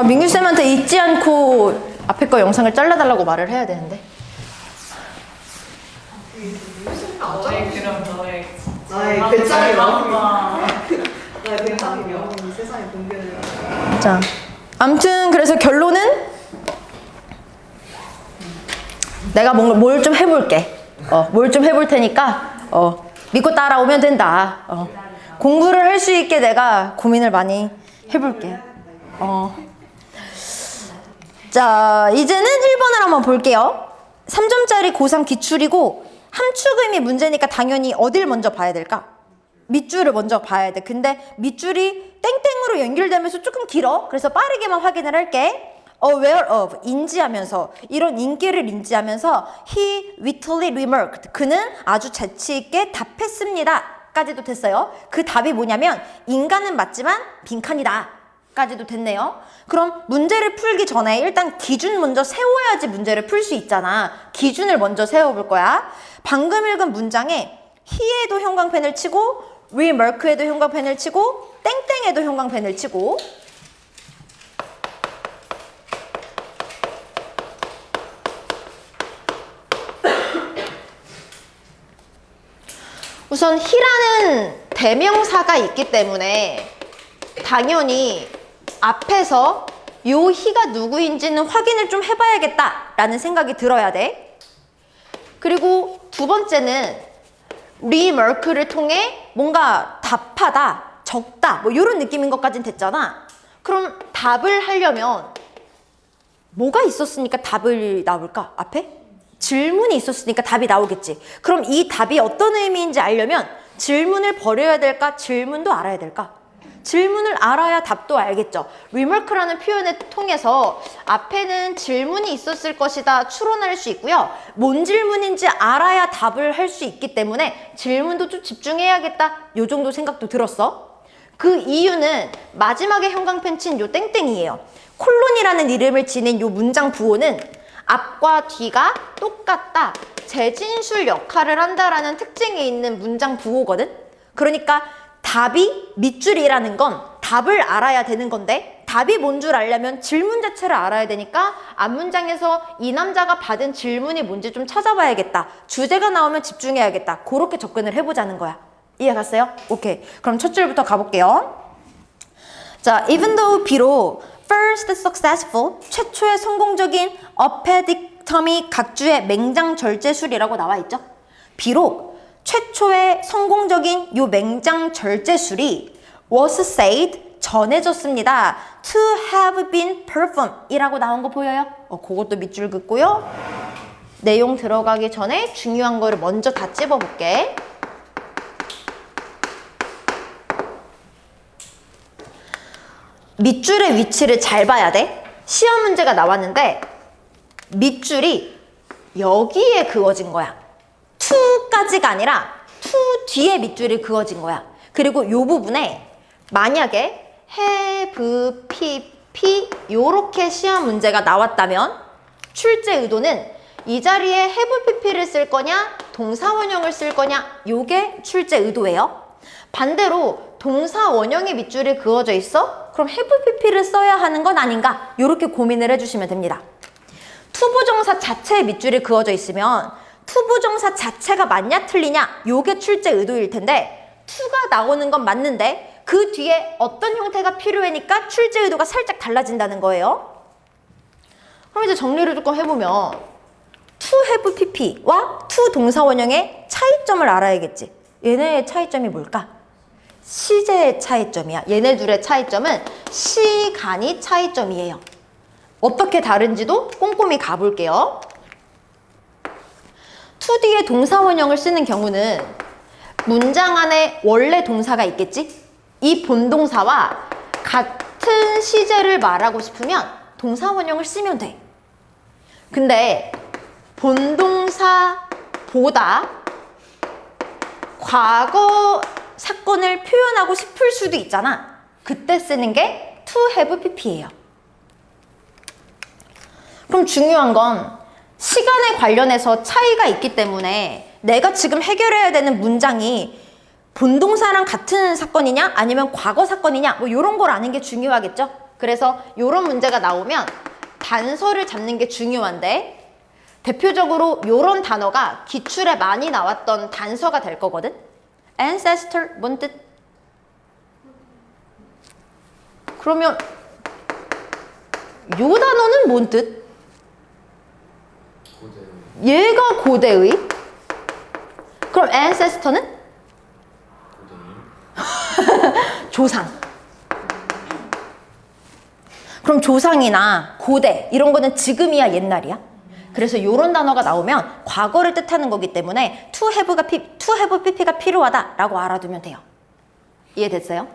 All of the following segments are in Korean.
민규쌤한테 잊지 않고 앞에 거 영상을 잘라달라고 말을 해야 되는데. 너의 그럼 너의 나의 배짱이 나의 배짱이 명이 세상에 공개를. 자, 아무튼 그래서 결론은 내가 뭘 좀 해볼게. 뭘 좀 해볼 테니까 믿고 따라오면 된다. 공부를 할 수 있게 내가 고민을 많이 해볼게. 자, 이제는 1번을 한번 볼게요. 3점짜리 고3 기출이고 함축의미 문제니까 당연히 어딜 먼저 봐야 될까? 밑줄을 먼저 봐야 돼. 근데 밑줄이 땡땡으로 연결되면서 조금 길어. 그래서 빠르게만 확인을 할게. aware of, 인지하면서, 이런 인기를 인지하면서 he wittily remarked, 그는 아주 재치있게 답했습니다 까지도 됐어요. 그 답이 뭐냐면 인간은 맞지만 빈칸이다 까지도 됐네요. 그럼 문제를 풀기 전에 일단 기준 먼저 세워야지 문제를 풀 수 있잖아. 기준을 먼저 세워볼 거야. 방금 읽은 문장에 he에도 형광펜을 치고 remark에도 형광펜을 치고 땡땡에도 형광펜을 치고 우선 he라는 대명사가 있기 때문에 당연히 앞에서 요 he가 누구인지는 확인을 좀 해봐야겠다라는 생각이 들어야 돼. 그리고 두 번째는 remark를 통해 뭔가 답하다, 적다 뭐 이런 느낌인 것까진 됐잖아. 그럼 답을 하려면 뭐가 있었으니까 답을 나올까? 앞에? 질문이 있었으니까 답이 나오겠지. 그럼 이 답이 어떤 의미인지 알려면 질문을 버려야 될까? 질문도 알아야 될까? 질문을 알아야 답도 알겠죠. remark라는 표현을 통해서 앞에는 질문이 있었을 것이다 추론할 수 있고요. 뭔 질문인지 알아야 답을 할 수 있기 때문에 질문도 좀 집중해야겠다 요 정도 생각도 들었어. 그 이유는 마지막에 형광펜 친 요 땡땡이에요. 콜론이라는 이름을 지닌 요 문장 부호는 앞과 뒤가 똑같다, 재진술 역할을 한다라는 특징이 있는 문장 부호거든. 그러니까 답이 밑줄이라는 건 답을 알아야 되는 건데 답이 뭔 줄 알려면 질문 자체를 알아야 되니까 앞문장에서 이 남자가 받은 질문이 뭔지 좀 찾아봐야겠다. 주제가 나오면 집중해야겠다. 그렇게 접근을 해보자는 거야. 이해 갔어요? 오케이. 그럼 첫 줄부터 가볼게요. 자, even though 비록 first successful, 최초의 성공적인 appendectomy 각주의 맹장 절제술이라고 나와 있죠. 비록 최초의 성공적인 요 맹장 절제술이 was said, 전해졌습니다. to have been performed 이라고 나온 거 보여요? 그것도 밑줄 긋고요. 내용 들어가기 전에 중요한 거를 먼저 다 찝어볼게. 밑줄의 위치를 잘 봐야 돼. 시험 문제가 나왔는데 밑줄이 여기에 그어진 거야. to까지가 아니라 to 뒤에 밑줄이 그어진 거야. 그리고 요 부분에 만약에 have, pp 요렇게 시험 문제가 나왔다면 출제 의도는 이 자리에 have, pp를 쓸 거냐 동사 원형을 쓸 거냐 요게 출제 의도예요. 반대로 동사 원형의 밑줄이 그어져 있어? 그럼 have, pp를 써야 하는 건 아닌가? 요렇게 고민을 해주시면 됩니다. 투부정사 자체의 밑줄이 그어져 있으면 투부정사 자체가 맞냐 틀리냐 요게 출제 의도일 텐데 to가 나오는 건 맞는데 그 뒤에 어떤 형태가 필요하니까 출제 의도가 살짝 달라진다는 거예요. 그럼 이제 정리를 조금 해보면 to have pp와 to 동사 원형의 차이점을 알아야겠지. 얘네의 차이점이 뭘까? 시제의 차이점이야. 얘네 둘의 차이점은 시간이 차이점이에요. 어떻게 다른지도 꼼꼼히 가볼게요. to 뒤에 동사 원형을 쓰는 경우는 문장 안에 원래 동사가 있겠지? 이 본동사와 같은 시제를 말하고 싶으면 동사 원형을 쓰면 돼. 근데 본동사보다 과거 사건을 표현하고 싶을 수도 있잖아. 그때 쓰는 게 to have pp예요. 그럼 중요한 건 시간에 관련해서 차이가 있기 때문에 내가 지금 해결해야 되는 문장이 본동사랑 같은 사건이냐 아니면 과거 사건이냐 뭐 이런 걸 아는 게 중요하겠죠? 그래서 이런 문제가 나오면 단서를 잡는 게 중요한데 대표적으로 이런 단어가 기출에 많이 나왔던 단서가 될 거거든. ancestor 뭔 뜻? 그러면 요 단어는 뭔 뜻? 얘가 고대의? 그럼 ancestor는? 조상. 그럼 조상이나 고대 이런 거는 지금이야 옛날이야? 그래서 이런 단어가 나오면 과거를 뜻하는 거기 때문에 to have pp가 필요하다라고 알아두면 돼요. 이해됐어요?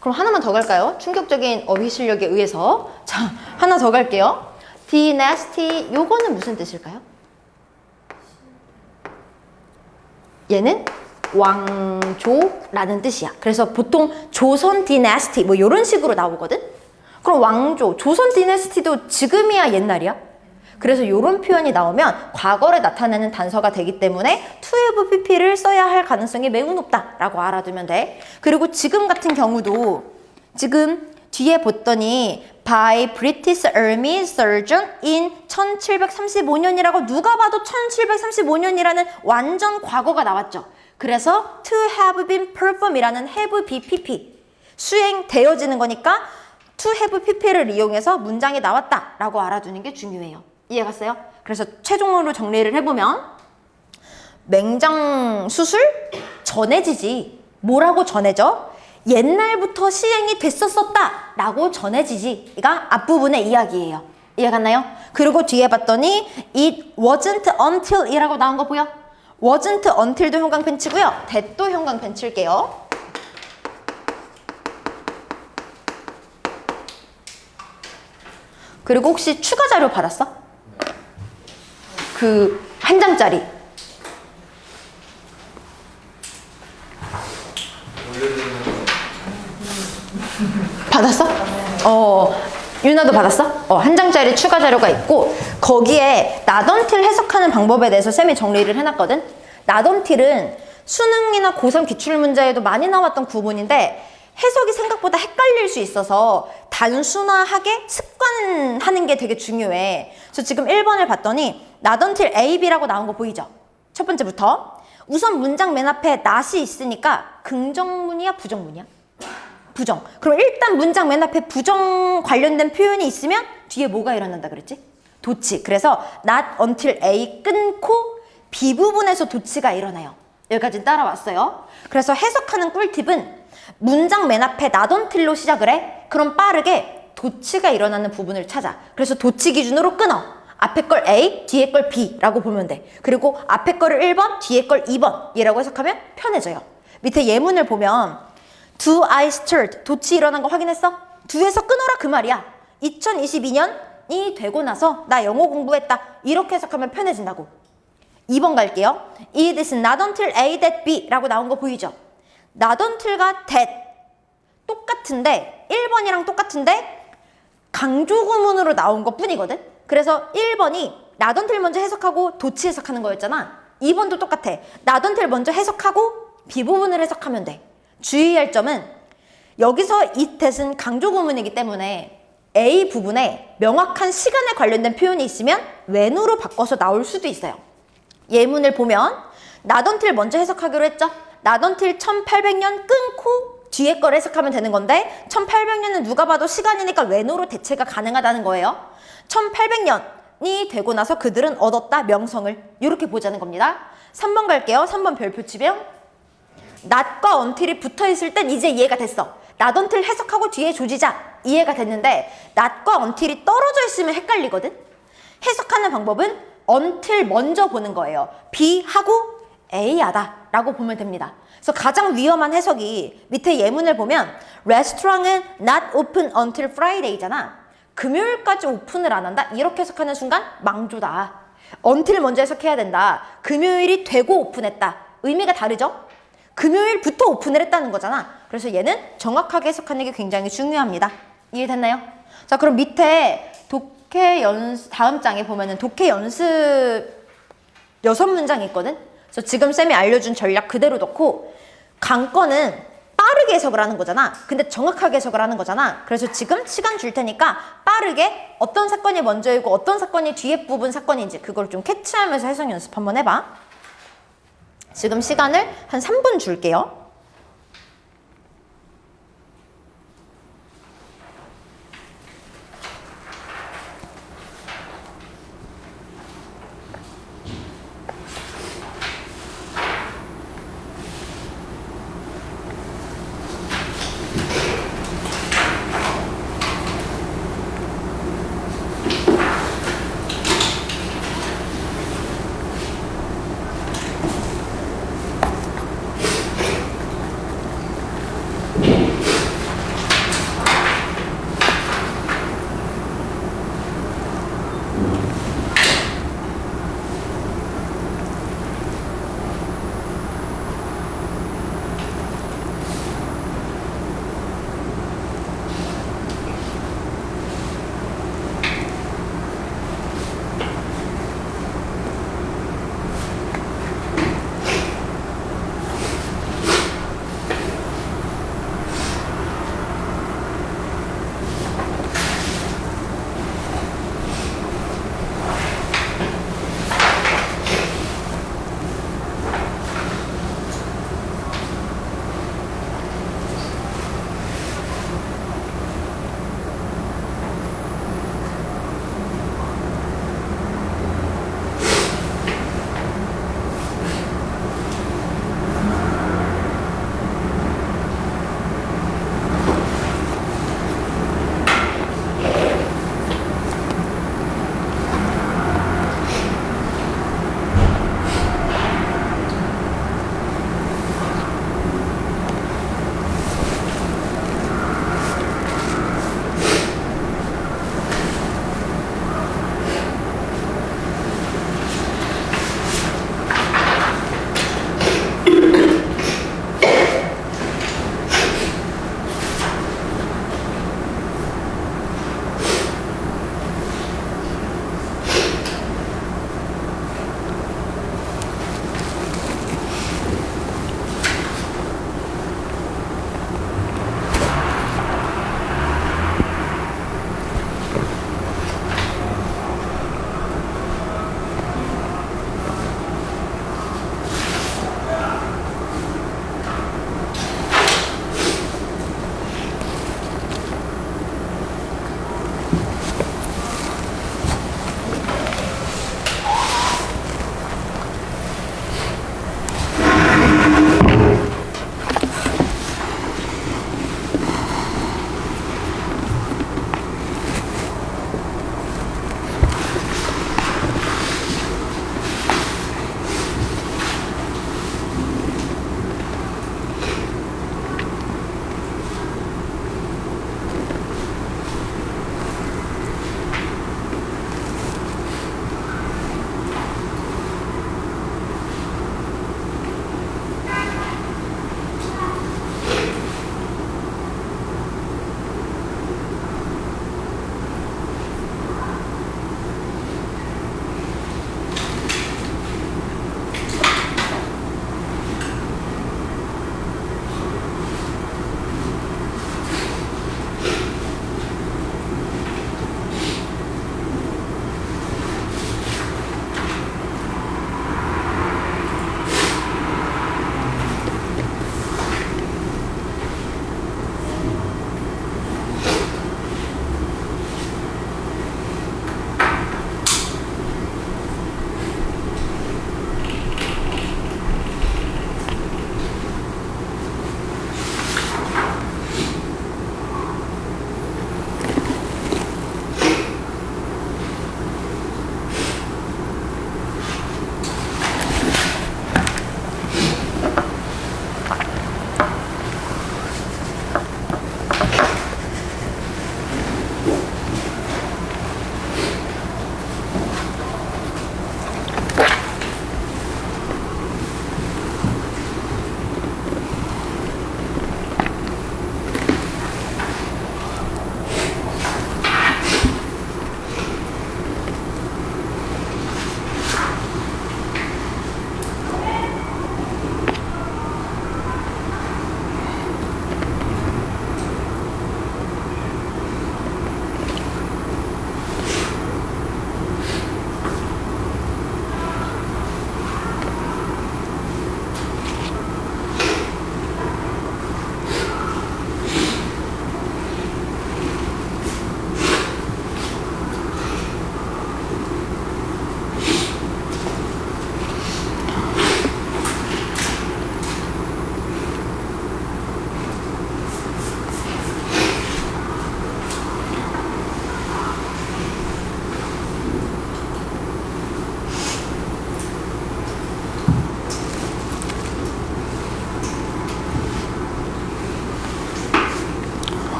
그럼 하나만 더 갈까요? 충격적인 어휘 실력에 의해서. 자, 하나 더 갈게요. dynasty 요거는 무슨 뜻일까요? 얘는 왕조라는 뜻이야. 그래서 보통 조선 디네스티 뭐 이런 식으로 나오거든. 그럼 왕조, 조선 디네스티도 지금이야 옛날이야? 그래서 이런 표현이 나오면 과거를 나타내는 단서가 되기 때문에 to have pp를 써야 할 가능성이 매우 높다라고 알아두면 돼. 그리고 지금 같은 경우도 지금 뒤에 봤더니 by British Army Surgeon in 1735년이라고 누가 봐도 1735년이라는 완전 과거가 나왔죠. 그래서 to have been perform이라는 have be pp 수행되어지는 거니까 to have pp를 이용해서 문장이 나왔다라고 알아두는 게 중요해요. 이해 갔어요? 그래서 최종으로 정리를 해보면 맹장 수술 전해지지. 뭐라고 전해져? 옛날부터 시행이 됐었었다 라고 전해지지가 앞부분의 이야기예요. 이해 갔나요? 그리고 뒤에 봤더니 it wasn't until 이라고 나온 거 보여? wasn't until도 형광펜 치고요. that도 형광펜 칠게요. 그리고 혹시 추가 자료 받았어? 그 한 장짜리. 받았어? 유나도 받았어? 한 장짜리 추가 자료가 있고 거기에 not until 해석하는 방법에 대해서 쌤이 정리를 해놨거든. not until은 수능이나 고3 기출문제에도 많이 나왔던 구문인데 해석이 생각보다 헷갈릴 수 있어서 단순화하게 습관하는 게 되게 중요해. 그래서 지금 1번을 봤더니 not until A, B라고 나온 거 보이죠? 첫 번째부터. 우선 문장 맨 앞에 not이 있으니까 긍정문이야 부정문이야? 부정. 그럼 일단 문장 맨 앞에 부정 관련된 표현이 있으면 뒤에 뭐가 일어난다 그랬지? 도치. 그래서 not until A 끊고 B 부분에서 도치가 일어나요. 여기까지 따라왔어요. 그래서 해석하는 꿀팁은 문장 맨 앞에 not until로 시작을 해. 그럼 빠르게 도치가 일어나는 부분을 찾아. 그래서 도치 기준으로 끊어. 앞에 걸 A, 뒤에 걸 B라고 보면 돼. 그리고 앞에 거를 1번, 뒤에 걸 2번 이라고 해석하면 편해져요. 밑에 예문을 보면 Do I start? 도치 일어난 거 확인했어? do에서 끊어라 그 말이야. 2022년이 되고 나서 나 영어 공부했다. 이렇게 해석하면 편해진다고. 2번 갈게요. It is not until A that B 라고 나온 거 보이죠? not until과 that 똑같은데 1번이랑 똑같은데 강조 구문으로 나온 것 뿐이거든. 그래서 1번이 not until 먼저 해석하고 도치 해석하는 거였잖아. 2번도 똑같아. not until 먼저 해석하고 B 부분을 해석하면 돼. 주의할 점은 여기서 이 that은 강조 구문이기 때문에 A 부분에 명확한 시간에 관련된 표현이 있으면 when으로 바꿔서 나올 수도 있어요. 예문을 보면 not until 먼저 해석하기로 했죠. not until 1800년 끊고 뒤에 걸 해석하면 되는 건데 1800년은 누가 봐도 시간이니까 when으로 대체가 가능하다는 거예요. 1800년이 되고 나서 그들은 얻었다 명성을. 이렇게 보자는 겁니다. 3번 갈게요. 3번 별표 지명. not과 until이 붙어있을 땐 이제 이해가 됐어. not until 해석하고 뒤에 조지자. 이해가 됐는데 not과 until이 떨어져 있으면 헷갈리거든. 해석하는 방법은 until 먼저 보는 거예요. B 하고 A 하다 라고 보면 됩니다. 그래서 가장 위험한 해석이 밑에 예문을 보면 레스토랑은 not open until Friday잖아. 금요일까지 오픈을 안 한다. 이렇게 해석하는 순간 망조다. until 먼저 해석해야 된다. 금요일이 되고 오픈했다. 의미가 다르죠? 금요일부터 오픈을 했다는 거잖아. 그래서 얘는 정확하게 해석하는 게 굉장히 중요합니다. 이해됐나요? 자, 그럼 밑에 독해 연습 다음 장에 보면은 독해 연습 6문장이 있거든. 그래서 지금 쌤이 알려준 전략 그대로 넣고 강권은 빠르게 해석을 하는 거잖아. 근데 정확하게 해석을 하는 거잖아. 그래서 지금 시간 줄 테니까 빠르게 어떤 사건이 먼저이고 어떤 사건이 뒤에 부분 사건인지 그걸 좀 캐치하면서 해석 연습 한번 해봐. 지금 시간을 한 3분 줄게요.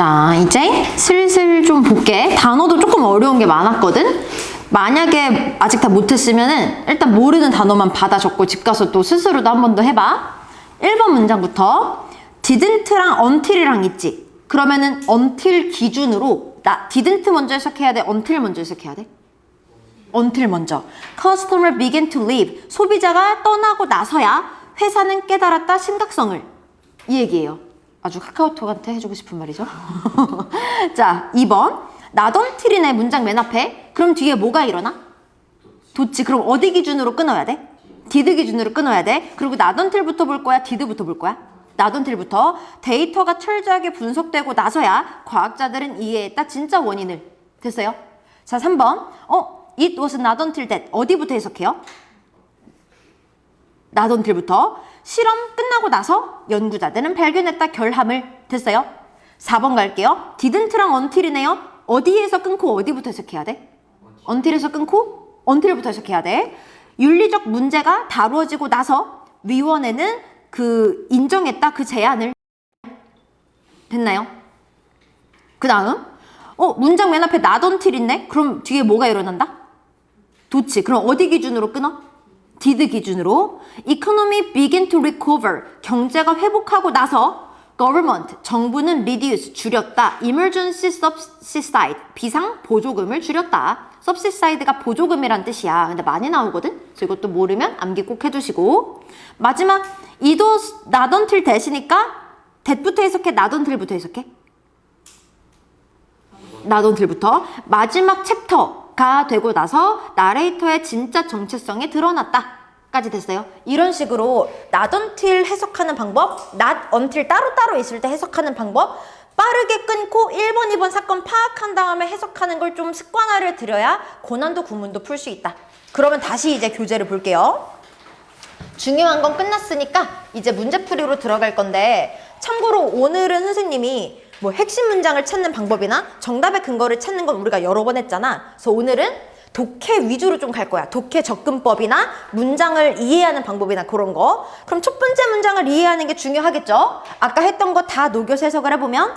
자, 이제 슬슬 좀 볼게. 단어도 조금 어려운 게 많았거든? 만약에 아직 다 못했으면은 일단 모르는 단어만 받아 적고 집 가서 또 스스로도 한 번 더 해봐. 1번 문장부터 didn't랑 until이랑 있지? 그러면은 until 기준으로 didn't 먼저 해석해야 돼? until 먼저 해석해야 돼? until 먼저. Customer began to leave. 소비자가 떠나고 나서야 회사는 깨달았다 심각성을. 이 얘기예요. 아주 카카오톡한테 해주고 싶은 말이죠. 자, 2번. not until이네 문장 맨 앞에. 그럼 뒤에 뭐가 일어나? 도치. 그럼 어디 기준으로 끊어야 돼? did 기준으로 끊어야 돼. 그리고 not until부터 볼 거야? did부터 볼 거야? not until부터. 데이터가 철저하게 분석되고 나서야 과학자들은 이해했다 진짜 원인을. 됐어요? 자, 3번. It was not until that. 어디부터 해석해요? not until부터. 실험 끝나고 나서 연구자들은 발견했다 결함을. 됐어요? 4번 갈게요. didn't랑 until이네요. 어디에서 끊고 어디부터 해석해야 돼? until에서 끊고 until부터 해석해야 돼. 윤리적 문제가 다루어지고 나서 위원회는 인정했다 그 제안을. 됐나요? 그 다음 문장 맨 앞에 not until 있네? 그럼 뒤에 뭐가 일어난다? 도치. 그럼 어디 기준으로 끊어? did 기준으로. economy began to recover. 경제가 회복하고 나서 government, 정부는 reduce, 줄였다. emergency subside, 비상 보조금을 줄였다. subsidi가 보조금이란 뜻이야. 근데 많이 나오거든? 그래서 이것도 모르면 암기 꼭 해주시고. 마지막 it was not until that이니까 that부터 해석해? not until부터 해석해? not until부터. 마지막 챕터가 되고 나서 나레이터의 진짜 정체성이 드러났다 까지 됐어요. 이런 식으로 not until 해석하는 방법, not until 따로따로 있을 때 해석하는 방법, 빠르게 끊고 1번, 2번 사건 파악한 다음에 해석하는 걸 좀 습관화를 들여야 고난도 구문도 풀 수 있다. 그러면 다시 이제 교재를 볼게요. 중요한 건 끝났으니까 이제 문제풀이로 들어갈 건데, 참고로 오늘은 선생님이 뭐 핵심 문장을 찾는 방법이나 정답의 근거를 찾는 건 우리가 여러 번 했잖아. 그래서 오늘은 독해 위주로 좀 갈 거야. 독해 접근법이나 문장을 이해하는 방법이나 그런 거. 그럼 첫 번째 문장을 이해하는 게 중요하겠죠? 아까 했던 거 다 녹여서 해석을 해보면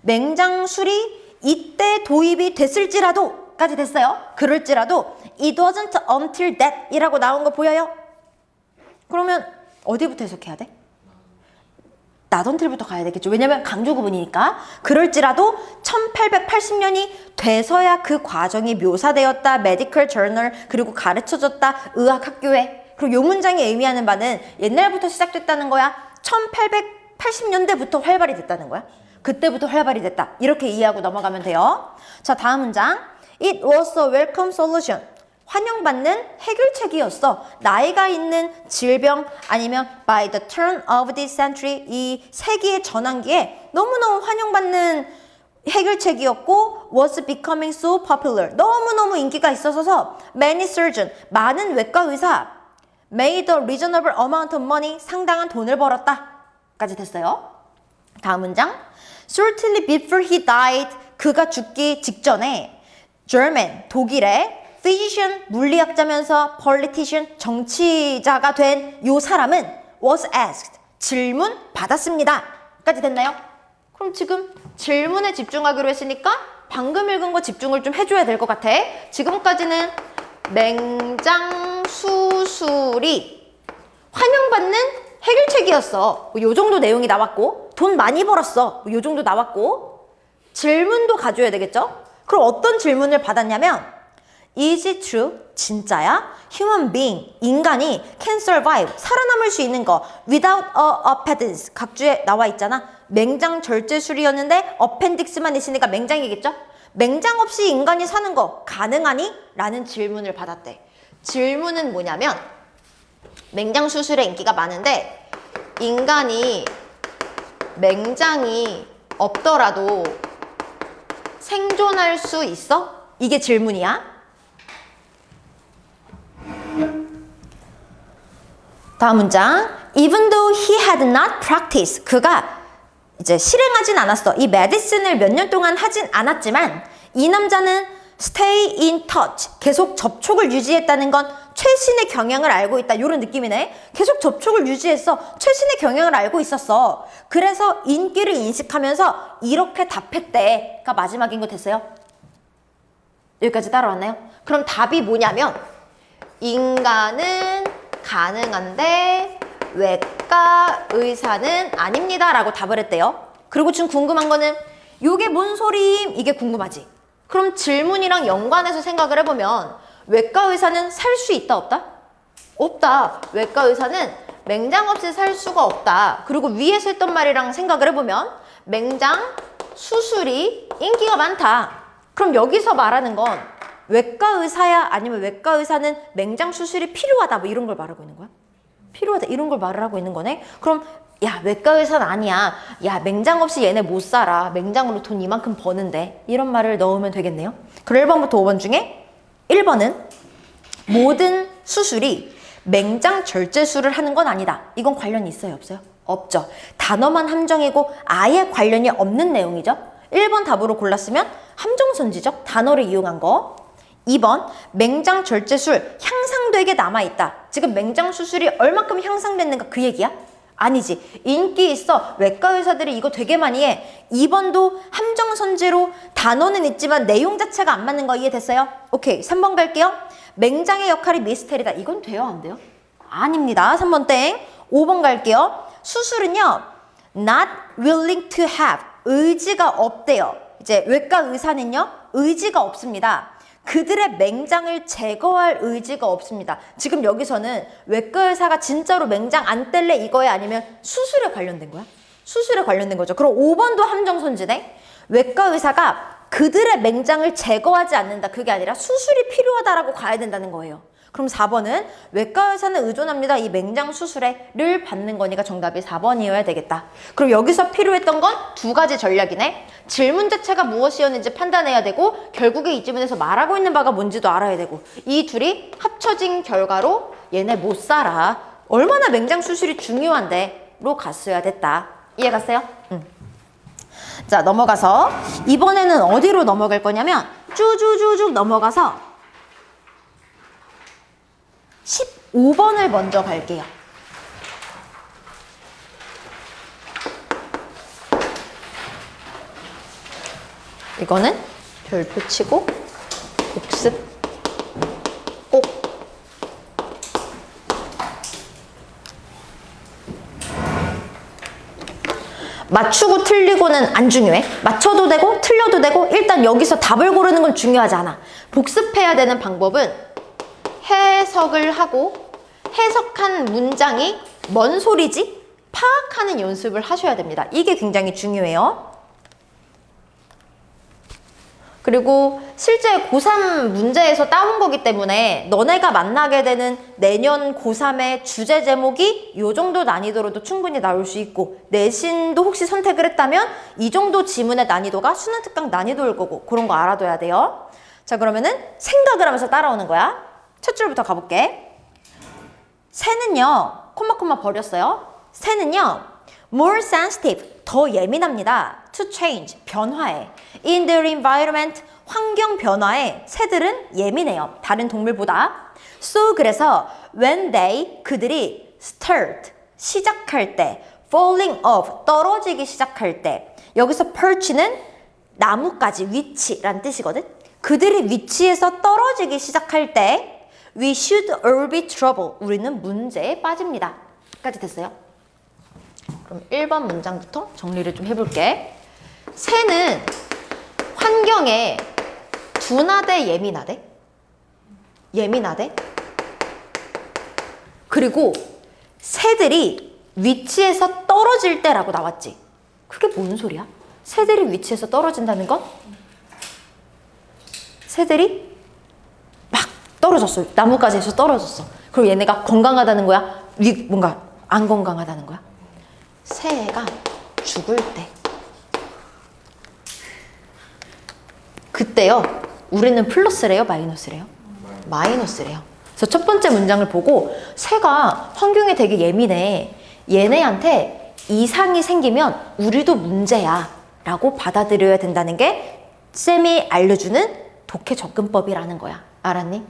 맹장술이 이때 도입이 됐을지라도 까지 됐어요. 그럴지라도 it wasn't until that 이라고 나온 거 보여요? 그러면 어디부터 해석해야 돼? not until부터 가야 되겠죠. 왜냐면 강조 구문이니까. 그럴지라도 1880년이 돼서야 그 과정이 묘사되었다. 메디컬 저널 그리고 가르쳐졌다. 의학학교에. 그리고 요 문장이 의미하는 바는 옛날부터 시작됐다는 거야. 1880년대부터 활발히 됐다는 거야. 그때부터 활발히 됐다. 이렇게 이해하고 넘어가면 돼요. 자, 다음 문장. It was a welcome solution. 환영받는 해결책이었어. 나이가 있는 질병 아니면 by the turn of this century 이 세기의 전환기에 너무너무 환영받는 해결책이었고 was becoming so popular 너무너무 인기가 있어서 many surgeon 많은 외과 의사 made a reasonable amount of money 상당한 돈을 벌었다 까지 됐어요. 다음 문장 shortly before he died 그가 죽기 직전에 German 독일의 physician 물리학자면서 politician 정치자가 된 요 사람은 was asked 질문 받았습니다 까지 됐나요? 그럼 지금 질문에 집중하기로 했으니까 방금 읽은 거 집중을 좀 해줘야 될 것 같아. 지금까지는 맹장 수술이 환영받는 해결책이었어. 요 정도 내용이 나왔고 돈 많이 벌었어. 요 정도 나왔고 질문도 가져야 되겠죠? 그럼 어떤 질문을 받았냐면 Is it true? 진짜야? Human being, 인간이 can survive, 살아남을 수 있는 거 without a appendix, 각주에 나와 있잖아. 맹장 절제술이었는데 appendix만 있으니까 맹장이겠죠? 맹장 없이 인간이 사는 거 가능하니? 라는 질문을 받았대. 질문은 뭐냐면 맹장 수술에 인기가 많은데 인간이 맹장이 없더라도 생존할 수 있어? 이게 질문이야. 다음 문장. Even though he had not practiced, 그가 이제 실행하진 않았어. 이 메디슨을 몇 년 동안 하진 않았지만 이 남자는 stay in touch, 계속 접촉을 유지했다는 건 최신의 경향을 알고 있다. 이런 느낌이네. 계속 접촉을 유지했어. 최신의 경향을 알고 있었어. 그래서 인기를 인식하면서 이렇게 답했대가 마지막인 거 됐어요? 여기까지 따라왔나요? 그럼 답이 뭐냐면 인간은 가능한데 외과 의사는 아닙니다 라고 답을 했대요. 그리고 지금 궁금한 거는 이게 뭔 소리임? 이게 궁금하지? 그럼 질문이랑 연관해서 생각을 해보면 외과 의사는 살 수 있다 없다? 없다. 외과 의사는 맹장 없이 살 수가 없다. 그리고 위에서 했던 말이랑 생각을 해보면 맹장 수술이 인기가 많다. 그럼 여기서 말하는 건 외과 의사야 아니면 외과 의사는 맹장 수술이 필요하다 뭐 이런 걸 말하고 있는 거야? 필요하다 이런 걸 말을 하고 있는 거네? 그럼 야 외과 의사는 아니야. 야 맹장 없이 얘네 못 살아. 맹장으로 돈 이만큼 버는데 이런 말을 넣으면 되겠네요. 그럼 1번부터 5번 중에 1번은 모든 수술이 맹장 절제술을 하는 건 아니다. 이건 관련이 있어요 없어요? 없죠. 단어만 함정이고 아예 관련이 없는 내용이죠. 1번 답으로 골랐으면 함정선지적 단어를 이용한 거. 2번 맹장 절제술 향상되게 남아있다. 지금 맹장 수술이 얼마큼 향상됐는가 그 얘기야? 아니지. 인기 있어. 외과 의사들이 이거 되게 많이 해. 2번도 함정선지로 단어는 있지만 내용 자체가 안 맞는 거 이해됐어요? 오케이. 3번 갈게요. 맹장의 역할이 미스테리다. 이건 돼요 안 돼요? 아닙니다. 3번 땡. 5번 갈게요. 수술은요 not willing to have 의지가 없대요. 이제 외과 의사는요 의지가 없습니다. 그들의 맹장을 제거할 의지가 없습니다. 지금 여기서는 외과 의사가 진짜로 맹장 안 뗄래 이거야 아니면 수술에 관련된 거야? 수술에 관련된 거죠. 그럼 5번도 함정선지네. 외과 의사가 그들의 맹장을 제거하지 않는다. 그게 아니라 수술이 필요하다라고 가야 된다는 거예요. 그럼 4번은 외과 의사는 의존합니다. 이 맹장 수술에를 받는 거니까 정답이 4번이어야 되겠다. 그럼 여기서 필요했던 건 두 가지 전략이네. 질문 자체가 무엇이었는지 판단해야 되고 결국에 이 질문에서 말하고 있는 바가 뭔지도 알아야 되고 이 둘이 합쳐진 결과로 얘네 못 살아. 얼마나 맹장 수술이 중요한데 로 갔어야 됐다. 이해 갔어요? 응. 자 넘어가서 이번에는 어디로 넘어갈 거냐면 쭈쭈쭈쭉 넘어가서 15번을 먼저 갈게요. 이거는 별표 치고 복습 꼭. 맞추고 틀리고는 안 중요해. 맞춰도 되고 틀려도 되고 일단 여기서 답을 고르는 건 중요하지 않아. 복습해야 되는 방법은 해석을 하고 해석한 문장이 뭔 소리지? 파악하는 연습을 하셔야 됩니다. 이게 굉장히 중요해요. 그리고 실제 고3 문제에서 따온 거기 때문에 너네가 만나게 되는 내년 고3의 주제 제목이 이 정도 난이도로도 충분히 나올 수 있고 내신도 혹시 선택을 했다면 이 정도 지문의 난이도가 수능특강 난이도일 거고 그런 거 알아둬야 돼요. 자 그러면은 생각을 하면서 따라오는 거야. 첫 줄부터 가볼게. 새는요 콤마 버렸어요. 새는요 more sensitive 더 예민합니다. to change 변화에 in their environment 환경 변화에 새들은 예민해요. 다른 동물보다. so 그래서 when they 그들이 start 시작할 때 falling off 떨어지기 시작할 때 여기서 perch는 나뭇가지 위치란 뜻이거든. 그들이 위치에서 떨어지기 시작할 때 we should all be trouble 우리는 문제에 빠집니다. 까지 됐어요? 그럼 1번 문장부터 정리를 좀 해볼게. 새는 환경에 둔하대 예민하대? 예민하대? 그리고 새들이 위치에서 떨어질 때라고 나왔지. 그게 뭔 소리야? 새들이 위치에서 떨어진다는 건? 새들이 막 떨어졌어. 나뭇가지에서 떨어졌어. 그리고 얘네가 건강하다는 거야? 뭔가 안 건강하다는 거야? 새가 죽을 때 그때요 우리는 플러스래요 마이너스래요? 마이너스래요. 그래서 첫 번째 문장을 보고 새가 환경에 되게 예민해. 얘네한테 이상이 생기면 우리도 문제야 라고 받아들여야 된다는 게 쌤이 알려주는 독해 접근법이라는 거야. 알았니?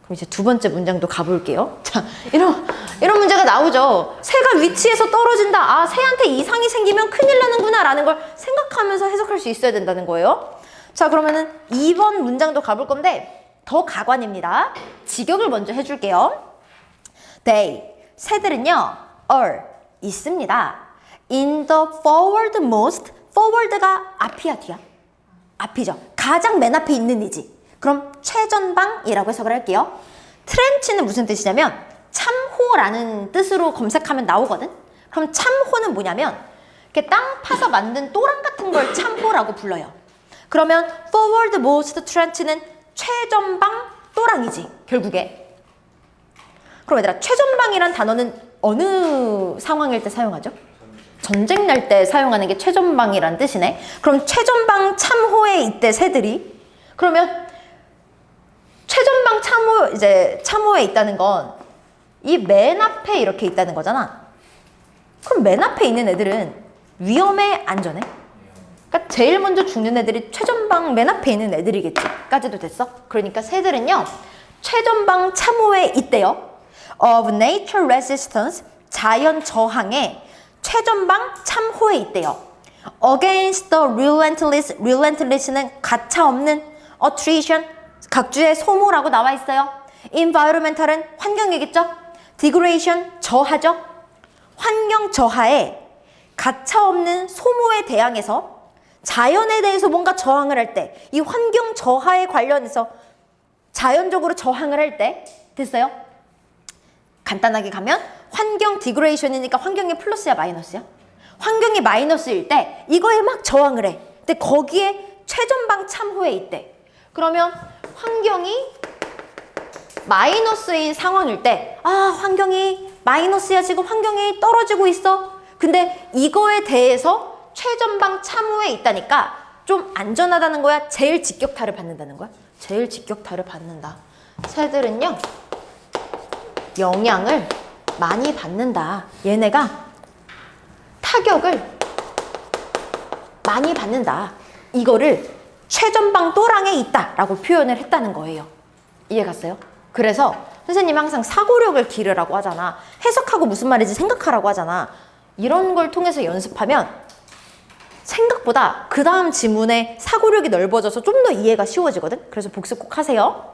그럼 이제 두 번째 문장도 가볼게요. 자, 이런 문제가 나오죠. 새가 위치에서 떨어진다. 아, 새한테 이상이 생기면 큰일 나는구나 라는 걸 생각하면서 해석할 수 있어야 된다는 거예요. 자, 그러면은 2번 문장도 가볼 건데 더 가관입니다. 직역을 먼저 해줄게요. They, 새들은요, are, 있습니다. In the forwardmost, forward가 앞이야, 뒤야? 앞이죠. 가장 맨 앞에 있는 이지. 그럼 최전방이라고 해석을 할게요. 트렌치는 무슨 뜻이냐면 참호라는 뜻으로 검색하면 나오거든. 그럼 참호는 뭐냐면 이렇게 땅 파서 만든 또랑 같은 걸 참호라고 불러요. 그러면 forwardmost trench는 최전방 또랑이지, 결국에. 그럼 얘들아, 최전방이란 단어는 어느 상황일 때 사용하죠? 전쟁 날 때 사용하는 게 최전방이란 뜻이네. 그럼 최전방 참호에 이때 새들이, 그러면 최전방 참호에 있다는 건 이 맨 앞에 이렇게 있다는 거잖아. 그럼 맨 앞에 있는 애들은 위험해, 안전해? 그러니까 제일 먼저 죽는 애들이 최전방 맨 앞에 있는 애들이겠지. 까지도 됐어? 그러니까 새들은요, 최전방 참호에 있대요. Of nature resistance, 자연 저항에 최전방 참호에 있대요. Against the relentless는 가차없는 attrition, 각주의 소모라고 나와 있어요. Environmental은 환경이겠죠. Degradation, 저하죠. 환경 저하에 가차없는 소모에 대항해서 자연에 대해서 뭔가 저항을 할 때, 이 환경 저하에 관련해서 자연적으로 저항을 할 때, 됐어요? 간단하게 가면 환경 디그레이션이니까 환경이 플러스야 마이너스야? 환경이 마이너스일 때 이거에 막 저항을 해. 근데 거기에 최전방 참호에 있대. 그러면 환경이 마이너스인 상황일 때, 아, 환경이 마이너스야, 지금 환경이 떨어지고 있어. 근데 이거에 대해서 최전방 참호에 있다니까 좀 안전하다는 거야? 제일 직격타를 받는다는 거야? 제일 직격타를 받는다. 새들은요, 영향을 많이 받는다. 얘네가 타격을 많이 받는다. 이거를 최전방 또랑에 있다라고 표현을 했다는 거예요. 이해 갔어요? 그래서 선생님이 항상 사고력을 기르라고 하잖아. 해석하고 무슨 말인지 생각하라고 하잖아. 이런 걸 통해서 연습하면 생각보다 그 다음 지문의 사고력이 넓어져서 좀 더 이해가 쉬워지거든. 그래서 복습 꼭 하세요.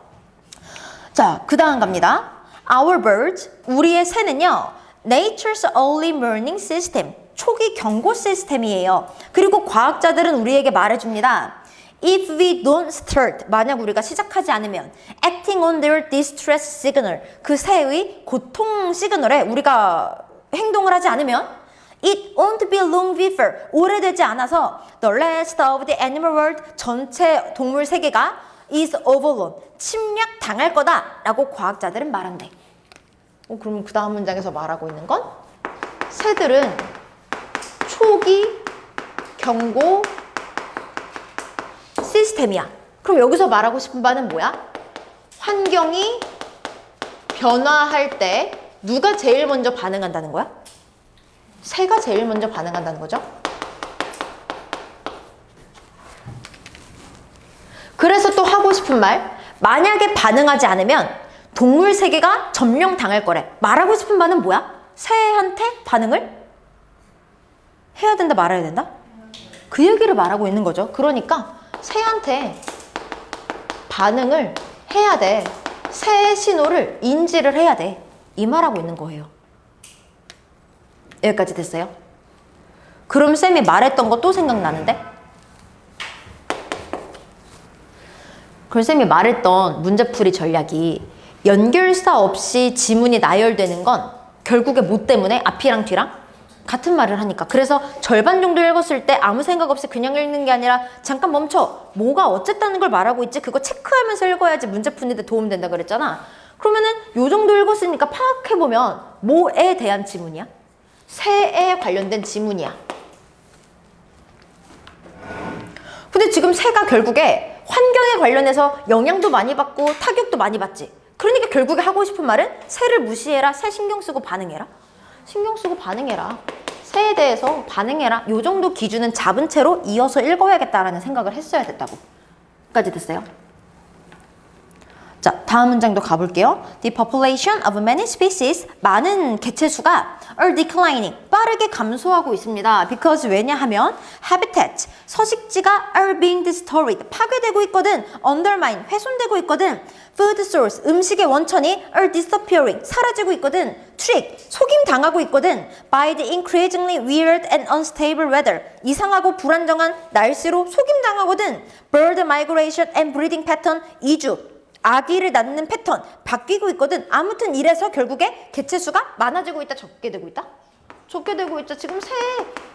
자, 그 다음 갑니다. Our birds, 우리의 새는요, Nature's early warning system, 초기 경고 시스템이에요. 그리고 과학자들은 우리에게 말해줍니다. If we don't start, 만약 우리가 시작하지 않으면 acting on their distress signal, 그 새의 고통 시그널에 우리가 행동을 하지 않으면 it won't be long before, 오래되지 않아서 the rest of the animal world, 전체 동물 세계가 is overrun, 침략 당할 거다라고 과학자들은 말한대. 그럼 그 다음 문장에서 말하고 있는 건 새들은 초기 경고 시스템이야. 그럼 여기서 말하고 싶은 바는 뭐야? 환경이 변화할 때 누가 제일 먼저 반응한다는 거야? 새가 제일 먼저 반응한다는 거죠. 그래서 또 하고 싶은 말, 만약에 반응하지 않으면 동물 세계가 점령당할 거래. 말하고 싶은 바는 뭐야? 새한테 반응을 해야 된다, 말아야 된다? 그 얘기를 말하고 있는 거죠. 그러니까 새한테 반응을 해야 돼. 새 신호를 인지를 해야 돼. 이 말하고 있는 거예요. 여기까지 됐어요? 그럼 쌤이 말했던 거 또 생각나는데? 그럼 쌤이 말했던 문제풀이 전략이 연결사 없이 지문이 나열되는 건 결국에 뭐 때문에? 앞이랑 뒤랑? 같은 말을 하니까. 그래서 절반 정도 읽었을 때 아무 생각 없이 그냥 읽는 게 아니라 잠깐 멈춰. 뭐가 어쨌다는 걸 말하고 있지? 그거 체크하면서 읽어야지 문제 푸는데 도움된다 그랬잖아. 그러면은 요 정도 읽었으니까 파악해보면 뭐에 대한 지문이야? 새에 관련된 지문이야. 근데 지금 새가 결국에 환경에 관련해서 영향도 많이 받고 타격도 많이 받지. 그러니까 결국에 하고 싶은 말은 새를 무시해라. 새 신경 쓰고 반응해라. 신경 쓰고 반응해라. 새에 대해서 반응해라. 요 정도 기준은 잡은 채로 이어서 읽어야겠다라는 생각을 했어야 됐다고. 까지 됐어요? 자, 다음 문장도 가볼게요. The population of many species, 많은 개체수가 are declining, 빠르게 감소하고 있습니다. Because 왜냐하면 habitat, 서식지가 are being destroyed, 파괴되고 있거든. Undermine, 훼손되고 있거든. Food source, 음식의 원천이 are disappearing, 사라지고 있거든. Trick, 속임당하고 있거든. By the increasingly weird and unstable weather, 이상하고 불안정한 날씨로 속임당하거든. Bird migration and breeding pattern, 이주, 아기를 낳는 패턴 바뀌고 있거든. 아무튼 이래서 결국에 개체수가 많아지고 있다, 적게 되고 있다? 적게 되고 있죠. 지금 새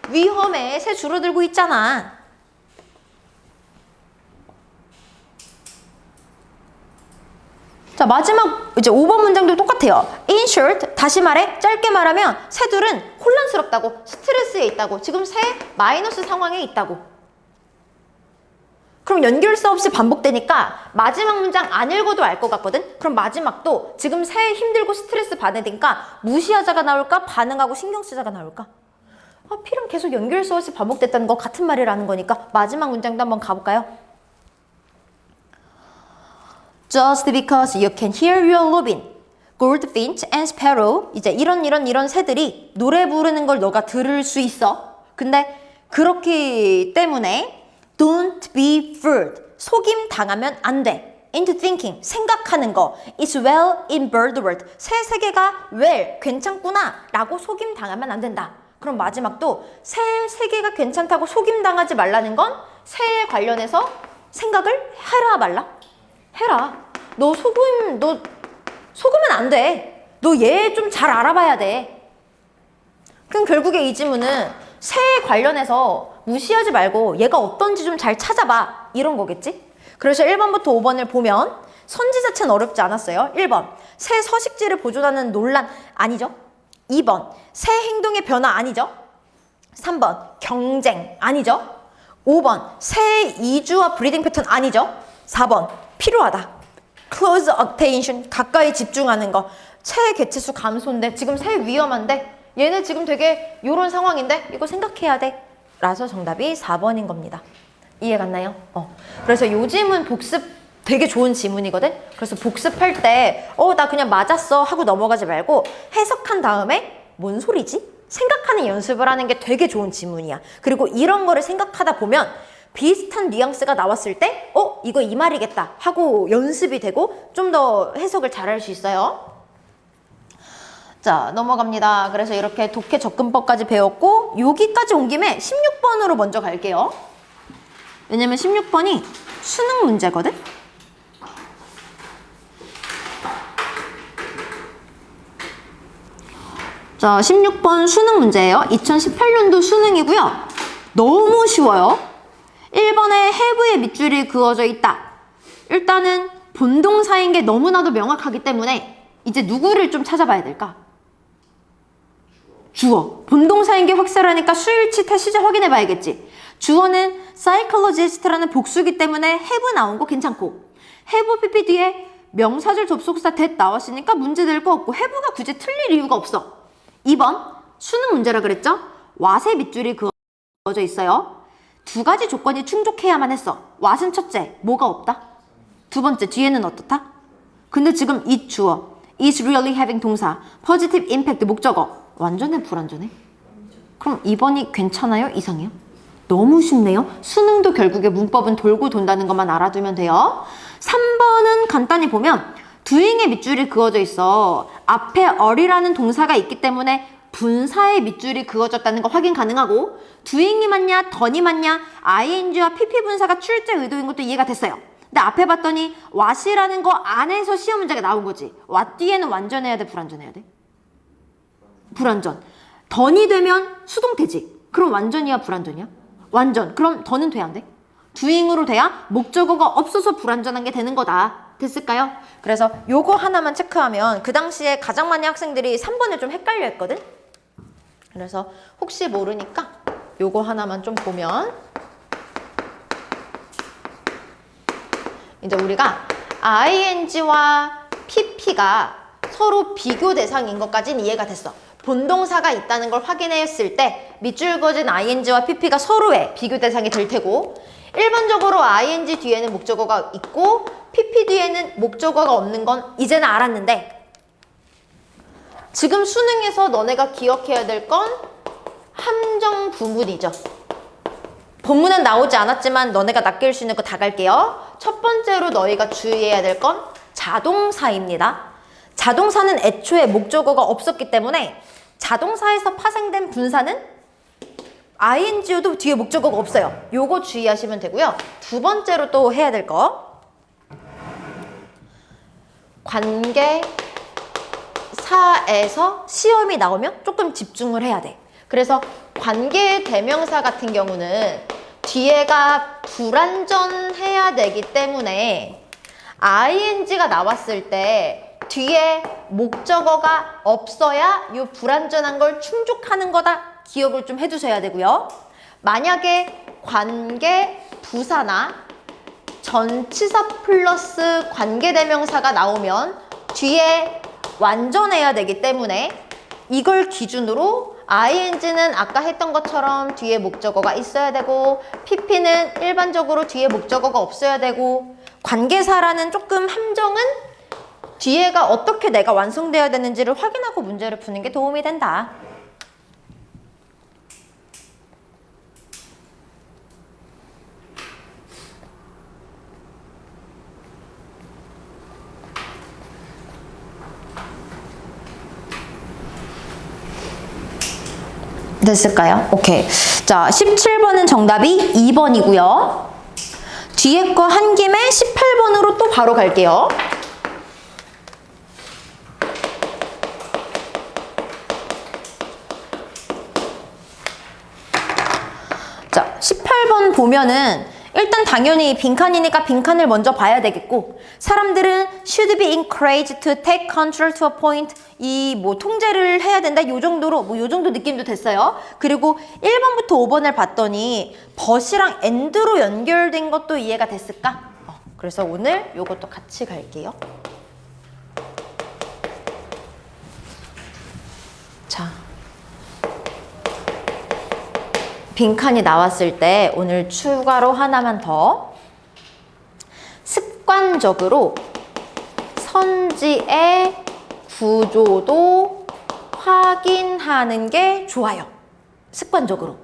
위험해. 새 줄어들고 있잖아. 자, 마지막 이제 5번 문장도 똑같아요. In short, 다시 말해, 짧게 말하면 새들은 혼란스럽다고, 스트레스에 있다고, 지금 새 마이너스 상황에 있다고. 그럼 연결사 없이 반복되니까 마지막 문장 안 읽어도 알 것 같거든? 그럼 마지막도 지금 새 힘들고 스트레스 받으니까 무시하자가 나올까? 반응하고 신경 쓰자가 나올까? 필은 계속 연결사 없이 반복됐다는 거 같은 말이라는 거니까 마지막 문장도 한번 가볼까요? Just because you can hear your robin, goldfinch and sparrow, 이제 이런 새들이 노래 부르는 걸 너가 들을 수 있어. 근데 그렇기 때문에 Don't be fooled. 속임 당하면 안 돼. Into thinking. 생각하는 거. It's well in bird world. 새 세계가 well. 괜찮구나. 라고 속임 당하면 안 된다. 그럼 마지막도 새 세계가 괜찮다고 속임 당하지 말라는 건 새에 관련해서 생각을 해라 말라? 해라. 너 속으면 안 돼. 너 얘 좀 잘 알아봐야 돼. 그럼 결국에 이 지문은 새에 관련해서 무시하지 말고 얘가 어떤지 좀 잘 찾아봐. 이런 거겠지? 그래서 1번부터 5번을 보면 선지 자체는 어렵지 않았어요. 1번, 새 서식지를 보존하는 논란 아니죠? 2번, 새 행동의 변화 아니죠? 3번, 경쟁 아니죠? 5번, 새 이주와 브리딩 패턴 아니죠? 4번, 필요하다. close attention, 가까이 집중하는 거. 새 개체수 감소인데 지금 새 위험한데 얘네 지금 되게 요런 상황인데 이거 생각해야 돼. 라서 정답이 4번인 겁니다. 이해 갔나요? 그래서 요 지문 복습 되게 좋은 지문이거든? 그래서 복습할 때 나 그냥 맞았어 하고 넘어가지 말고 해석한 다음에 뭔 소리지? 생각하는 연습을 하는 게 되게 좋은 지문이야. 그리고 이런 거를 생각하다 보면 비슷한 뉘앙스가 나왔을 때 이거 이 말이겠다 하고 연습이 되고 좀 더 해석을 잘할 수 있어요. 자, 넘어갑니다. 그래서 이렇게 독해 접근법까지 배웠고 여기까지 온 김에 16번으로 먼저 갈게요. 왜냐면 16번이 수능 문제거든? 자, 16번 수능 문제예요. 2018년도 수능이고요. 너무 쉬워요. 1번에 have의 밑줄이 그어져 있다. 일단은 본동사인 게 너무나도 명확하기 때문에 이제 누구를 좀 찾아봐야 될까? 주어. 본동사인 게 확실하니까 수일치 태시제 확인해 봐야겠지. 주어는 psychologist라는 복수기 때문에 have 나온 거 괜찮고 have pp 뒤에 명사절 접속사 that 나왔으니까 문제될 거 없고 have가 굳이 틀릴 이유가 없어. 2번 수능 문제라 그랬죠? what의 밑줄이 그어져 있어요. 두 가지 조건이 충족해야만 했어. what은 첫째, 뭐가 없다? 두 번째, 뒤에는 어떻다? 근데 지금 이 주어 is really having 동사, positive impact 목적어 완전해 불완전해? 그럼 2번이 괜찮아요? 이상해요? 너무 쉽네요. 수능도 결국에 문법은 돌고 돈다는 것만 알아두면 돼요. 3번은 간단히 보면 doing의 밑줄이 그어져 있어. 앞에 are이라는 동사가 있기 때문에 분사의 밑줄이 그어졌다는 거 확인 가능하고 doing이 맞냐 done이 맞냐 ing와 pp 분사가 출제 의도인 것도 이해가 됐어요. 근데 앞에 봤더니 what이라는 거 안에서 시험 문제가 나온 거지. what 뒤에는 완전해야 돼 불완전해야 돼? 불완전. 던이 되면 수동태지. 그럼 완전이야 불완전이야? 완전. 그럼 더는 돼 안 돼? doing으로 돼야 목적어가 없어서 불완전한 게 되는 거다. 됐을까요? 그래서 요거 하나만 체크하면 그 당시에 가장 많이 학생들이 3번을 좀 헷갈려 했거든? 그래서 혹시 모르니까 요거 하나만 좀 보면 이제 우리가 ing와 pp가 서로 비교 대상인 것까지는 이해가 됐어. 본동사가 있다는 걸 확인했을 때 밑줄 그어진 ing와 pp가 서로의 비교 대상이 될 테고 일반적으로 ing 뒤에는 목적어가 있고 pp 뒤에는 목적어가 없는 건 이제는 알았는데 지금 수능에서 너네가 기억해야 될 건 함정 부문이죠. 본문은 나오지 않았지만 너네가 낚일 수 있는 거 다 갈게요. 첫 번째로 너희가 주의해야 될 건 자동사입니다. 자동사는 애초에 목적어가 없었기 때문에 자동사에서 파생된 분사는 ing도 뒤에 목적어가 없어요. 요거 주의하시면 되고요. 두 번째로 또 해야 될 거 관계사에서 시험이 나오면 조금 집중을 해야 돼. 그래서 관계 대명사 같은 경우는 뒤에가 불완전해야 되기 때문에 ing가 나왔을 때 뒤에 목적어가 없어야 이 불완전한 걸 충족하는 거다. 기억을 좀 해두셔야 되고요. 만약에 관계 부사나 전치사 플러스 관계대명사가 나오면 뒤에 완전해야 되기 때문에 이걸 기준으로 ing는 아까 했던 것처럼 뒤에 목적어가 있어야 되고 pp는 일반적으로 뒤에 목적어가 없어야 되고 관계사라는 조금 함정은 뒤에가 어떻게 내가 완성되어야 되는지를 확인하고 문제를 푸는 게 도움이 된다. 됐을까요? 오케이. 자, 17번은 정답이 2번이고요. 뒤에 거 한 김에 18번으로 또 바로 갈게요. 자, 18번 보면은 일단 당연히 빈칸이니까 빈칸을 먼저 봐야 되겠고 사람들은 should be encouraged to take control to a point 이 뭐 통제를 해야 된다 요 정도로 뭐 요 정도 느낌도 됐어요. 그리고 1번부터 5번을 봤더니 but이랑 and로 연결된 것도 이해가 됐을까? 그래서 오늘 요것도 같이 갈게요. 자, 빈칸이 나왔을 때 오늘 추가로 하나만 더 습관적으로 선지의 구조도 확인하는 게 좋아요. 습관적으로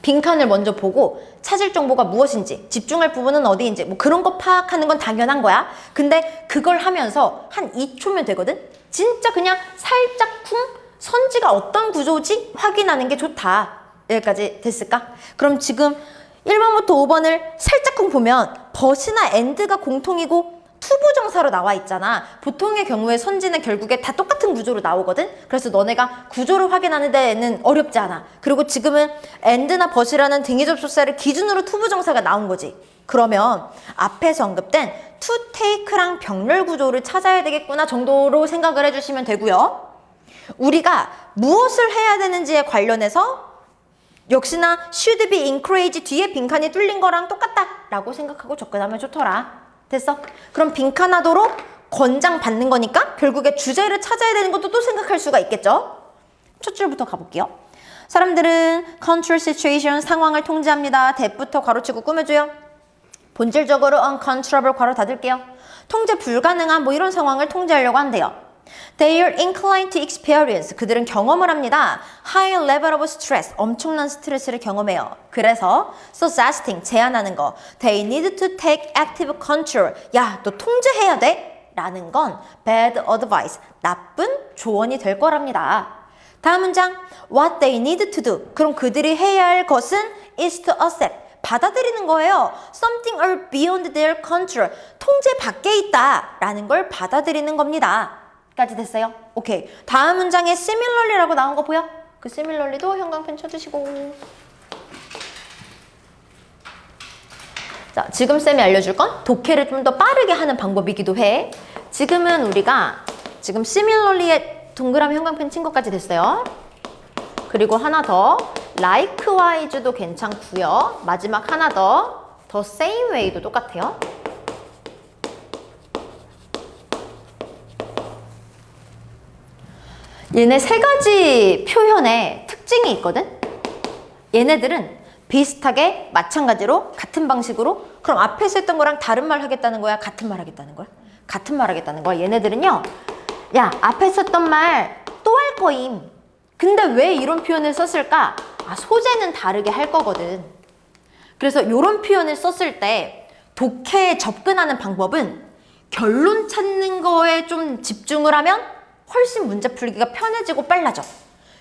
빈칸을 먼저 보고 찾을 정보가 무엇인지 집중할 부분은 어디인지 뭐 그런 거 파악하는 건 당연한 거야. 근데 그걸 하면서 한 2초면 되거든. 진짜 그냥 살짝쿵 선지가 어떤 구조지 확인하는 게 좋다. 여기까지 됐을까? 그럼 지금 1번부터 5번을 살짝쿵 보면 but이나 and가 공통이고 투부정사로 나와 있잖아. 보통의 경우에 선지는 결국에 다 똑같은 구조로 나오거든. 그래서 너네가 구조를 확인하는 데는 어렵지 않아. 그리고 지금은 and나 but이라는 등위 접속사를 기준으로 투부정사가 나온 거지. 그러면 앞에서 언급된 to take랑 병렬 구조를 찾아야 되겠구나 정도로 생각을 해주시면 되고요. 우리가 무엇을 해야 되는지에 관련해서 역시나 should be encouraged 뒤에 빈칸이 뚫린 거랑 똑같다 라고 생각하고 접근하면 좋더라. 됐어? 그럼 빈칸하도록 권장 받는 거니까 결국에 주제를 찾아야 되는 것도 또 생각할 수가 있겠죠? 첫 줄부터 가볼게요. 사람들은 control situation 상황을 통제합니다. that부터 가로치고 꾸며줘요. 본질적으로 uncontrollable 괄호 닫을게요. 통제 불가능한 뭐 이런 상황을 통제하려고 한대요. They are inclined to experience. 그들은 경험을 합니다. High level of stress. 엄청난 스트레스를 경험해요. 그래서 suggesting. 제안하는 거. They need to take active control. 야, 너 통제해야 돼? 라는 건 bad advice. 나쁜 조언이 될 거랍니다. 다음 문장. What they need to do. 그럼 그들이 해야 할 것은 is to accept. 받아들이는 거예요. Something are beyond their control. 통제 밖에 있다. 라는 걸 받아들이는 겁니다. 까지 됐어요? 오케이. 다음 문장에 similarly라고 나온 거 보여? 그 similarly도 형광펜 쳐주시고. 자, 지금 쌤이 알려줄 건 독해를 좀 더 빠르게 하는 방법이기도 해. 지금은 우리가 지금 similarly에 동그라미 형광펜 친 것까지 됐어요. 그리고 하나 더 likewise도 괜찮고요. 마지막 하나 더 same way도 똑같아요. 얘네 세 가지 표현에 특징이 있거든? 얘네들은 비슷하게 마찬가지로 같은 방식으로 그럼 앞에서 했던 거랑 다른 말 하겠다는 거야? 같은 말 하겠다는 거야? 같은 말 하겠다는 거야. 얘네들은요. 야, 앞에서 했던 말 또 할 거임. 근데 왜 이런 표현을 썼을까? 아, 소재는 다르게 할 거거든. 그래서 이런 표현을 썼을 때 독해에 접근하는 방법은 결론 찾는 거에 좀 집중을 하면 훨씬 문제 풀기가 편해지고 빨라져.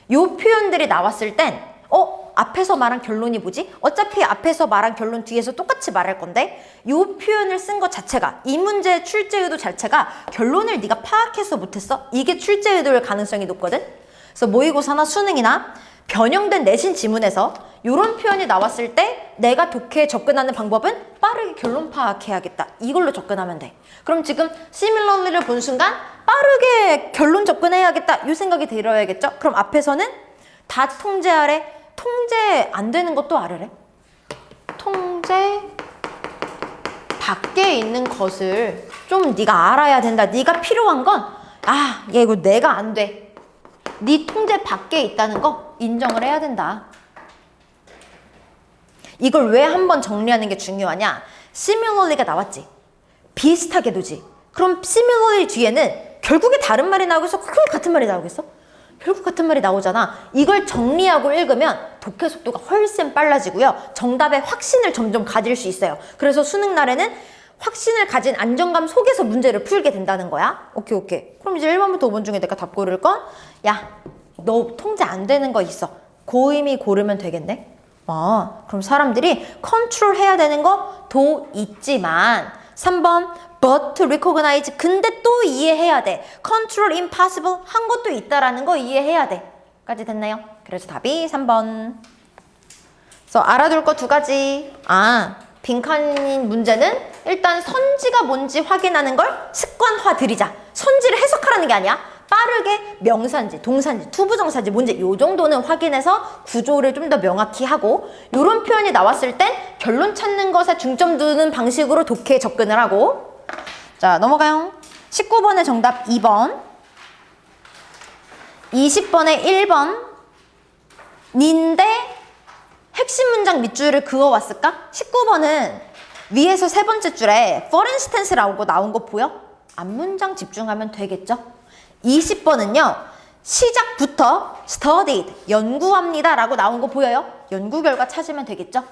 이 표현들이 나왔을 땐 앞에서 말한 결론이 뭐지? 어차피 앞에서 말한 결론 뒤에서 똑같이 말할 건데 이 표현을 쓴 것 자체가 이 문제의 출제 의도 자체가 결론을 네가 파악해서 못했어? 이게 출제 의도일 가능성이 높거든? 그래서 모의고사나 수능이나 변형된 내신 지문에서 이런 표현이 나왔을 때 내가 독해에 접근하는 방법은 빠르게 결론 파악해야겠다. 이걸로 접근하면 돼. 그럼 지금 similarly를 본 순간 빠르게 결론 접근해야겠다. 이 생각이 들어야겠죠? 그럼 앞에서는 다 통제 아래 통제 안 되는 것도 아래래. 통제 밖에 있는 것을 좀 네가 알아야 된다. 네가 필요한 건 얘 이거 내가 안 돼. 네 통제 밖에 있다는 거 인정을 해야 된다. 이걸 왜 한번 정리하는 게 중요하냐? similarly가 나왔지. 비슷하게 두지. 그럼 similarly 뒤에는 결국에 다른 말이 나오겠어? 그걸 같은 말이 나오겠어? 결국 같은 말이 나오잖아. 이걸 정리하고 읽으면 독해 속도가 훨씬 빨라지고요. 정답에 확신을 점점 가질 수 있어요. 그래서 수능 날에는 확신을 가진 안정감 속에서 문제를 풀게 된다는 거야. 오케이. 그럼 이제 1번부터 5번 중에 내가 답 고를 건 야, 너 통제 안 되는 거 있어. 고의미 고르면 되겠네. 그럼 사람들이 컨트롤 해야 되는 거도 있지만 3번 but to recognize 근데 또 이해해야 돼. control impossible 한 것도 있다라는 거 이해해야 돼. 까지 됐나요? 그래서 답이 3번. 그래서 알아둘 거 두 가지. 빈칸인 문제는 일단 선지가 뭔지 확인하는 걸 습관화 들이자. 선지를 해석하라는 게 아니야. 빠르게 명사인지 동사인지 투부정사인지 뭔지 요 정도는 확인해서 구조를 좀 더 명확히 하고 요런 표현이 나왔을 땐 결론 찾는 것에 중점 두는 방식으로 독해에 접근을 하고 자 넘어가요. 19번의 정답 2번 20번의 1번 닌데 핵심 문장 밑줄을 그어왔을까? 19번은 위에서 세 번째 줄에 for instance라고 나온 거 보여? 앞문장 집중하면 되겠죠? 20번은요. 시작부터 studied, 연구합니다 라고 나온 거 보여요? 연구 결과 찾으면 되겠죠?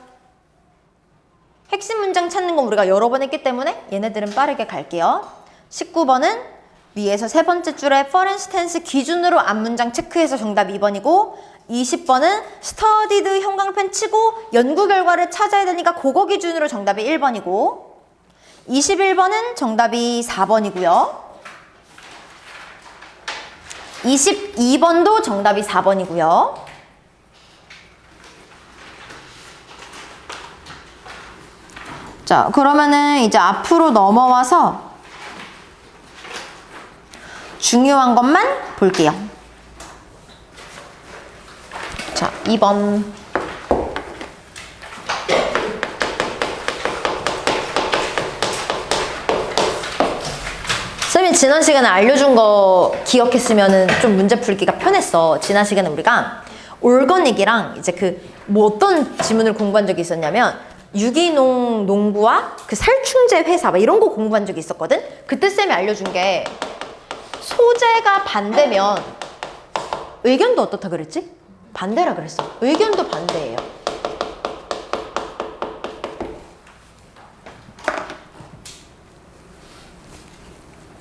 핵심 문장 찾는 건 우리가 여러 번 했기 때문에 얘네들은 빠르게 갈게요. 19번은 위에서 세 번째 줄에 for instance 기준으로 앞문장 체크해서 정답 2번이고 20번은 studied 형광펜 치고 연구 결과를 찾아야 되니까 그거 기준으로 정답이 1번이고 21번은 정답이 4번이고요. 22번도 정답이 4번이고요. 자, 그러면은 이제 앞으로 넘어와서 중요한 것만 볼게요. 자, 2번. 쌤이 지난 시간에 알려준 거 기억했으면 좀 문제 풀기가 편했어. 지난 시간에 우리가 올거닉이랑 이제 뭐 어떤 지문을 공부한 적이 있었냐면 유기농 농부와 살충제 회사 막 이런 거 공부한 적이 있었거든? 그때 쌤이 알려준 게 소재가 반대면 의견도 어떻다 그랬지? 반대라 그랬어. 의견도 반대예요.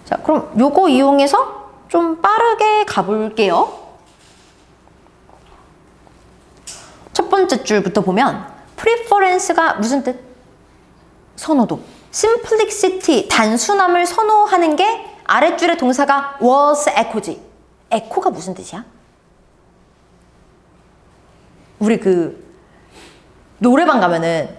자, 그럼 요거 이용해서 좀 빠르게 가볼게요. 첫 번째 줄부터 보면 preference가 무슨 뜻? 선호도. simplicity, 단순함을 선호하는 게 아랫줄의 동사가 was echo지. echo가 무슨 뜻이야? 우리 노래방 가면은